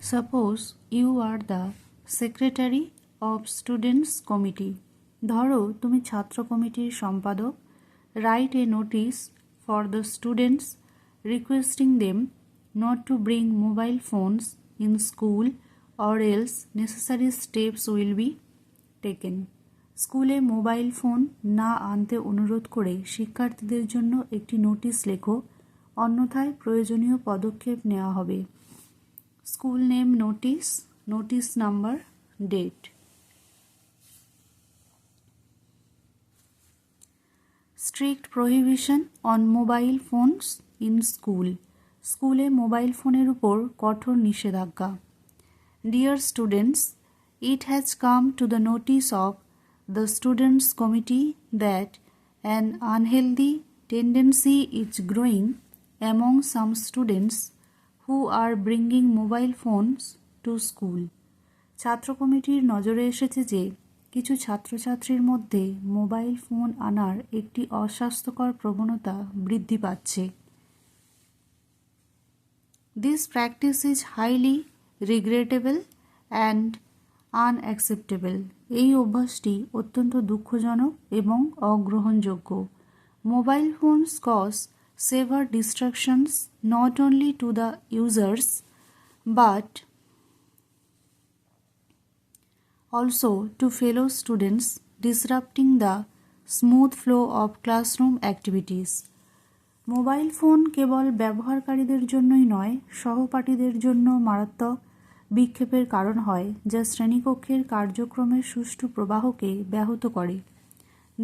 Suppose you are the secretary of students committee. ধরো তুমি ছাত্র কমিটির সম্পাদক. Write a notice for the students requesting them not to bring mobile phones in school or else necessary steps will be taken. স্কুলে mobile phone না আনতে অনুরোধ করে শিক্ষার্থীদের জন্য একটি নোটিশ লেখো, অন্যথায় প্রয়োজনীয় পদক্ষেপ নেওয়া হবে. School name notice, notice number, date. Strict prohibition on mobile phones in school. স্কুলে মোবাইল ফোনের উপর কঠোর নিষেধাজ্ঞা. Dear students, it has come to the notice of the students committee that an unhealthy tendency is growing among some students who are bringing mobile phones to school. ছাত্র কমিটির নজরে এসেছে যে কিছু ছাত্রছাত্রীর মধ্যে মোবাইল ফোন আনার একটি অস্বাস্থ্যকর প্রবণতা বৃদ্ধি পাচ্ছে. This practice is highly regrettable and unacceptable. এই অভ্যাসটি অত্যন্ত দুঃখজনক এবং অগ্রহণযোগ্য. Mobile phones cause severe distractions not only to the users but also to fellow students, disrupting the smooth flow of classroom activities. Mobile phone কেবল ব্যবহারকারীদের জন্যই নয়, সহপাঠীদের জন্য মারাত্মক বিক্ষেপের কারণ হয়, যা শ্রেণীকক্ষের কার্যক্রমের সুষ্ঠু প্রবাহকে ব্যাহত করে.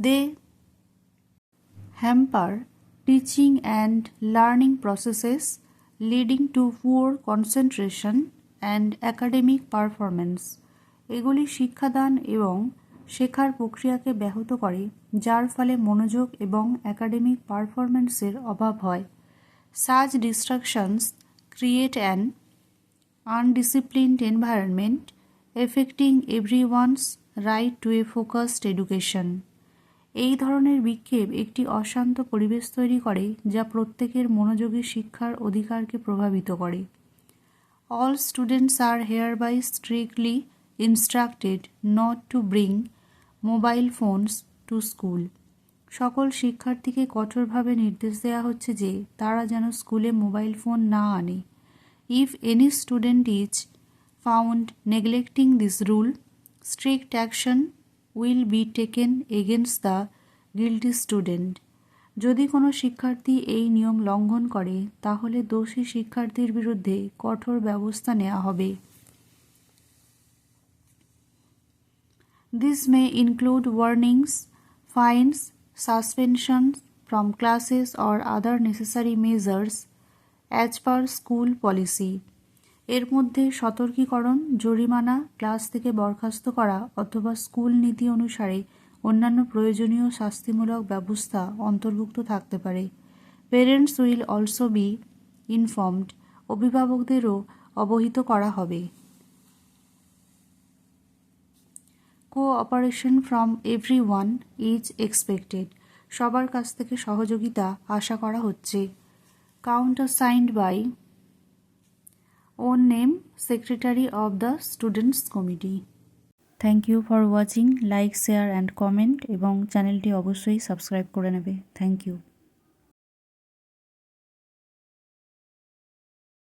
They hamper teaching and learning processes, leading to poor concentration and academic performance. এগুলি শিক্ষাদান এবং শেখার প্রক্রিয়াকে ব্যাহত করে, যার ফলে মনোযোগ এবং একাডেমিক পারফরমেন্সের অভাব হয়. Such distractions create an undisciplined environment affecting everyone's right to a focused education. এই ধরনের বিক্ষেপ একটি অশান্ত পরিবেশ তৈরি করে যা প্রত্যেকের মনোযোগী শিক্ষার অধিকারকে প্রভাবিত করে. All students are hereby strictly instructed not to bring mobile phones to school. সকল শিক্ষার্থীকে কঠোরভাবে নির্দেশ দেওয়া হচ্ছে যে তারা যেন স্কুলে মোবাইল ফোন না আনে. If any student is found neglecting this rule, strict action will be taken against the guilty student. যদি কোনো শিক্ষার্থী এই নিয়ম লঙ্ঘন করে তাহলে দোষী শিক্ষার্থীর বিরুদ্ধে কঠোর ব্যবস্থা নেওয়া হবে. This may include warnings, fines, suspensions from classes or other necessary measures as per school policy. এর মধ্যে সতর্কীকরণ, জরিমানা, ক্লাস থেকে বরখাস্ত করা অথবা স্কুল নীতি অনুসারে অন্যান্য প্রয়োজনীয় শাস্তিমূলক ব্যবস্থা অন্তর্ভুক্ত থাকতে পারে. Parents will also be informed. অভিভাবকদেরও অবহিত করা হবে. Cooperation from everyone is expected. সবার কাছ থেকে সহযোগিতা আশা করা হচ্ছে. Countersigned by own name, Secretary of the Students Committee. Thank you for watching. Like, share and comment এবং চ্যানেলটি অবশ্যই সাবস্ক্রাইব করে নেবে. Thank you.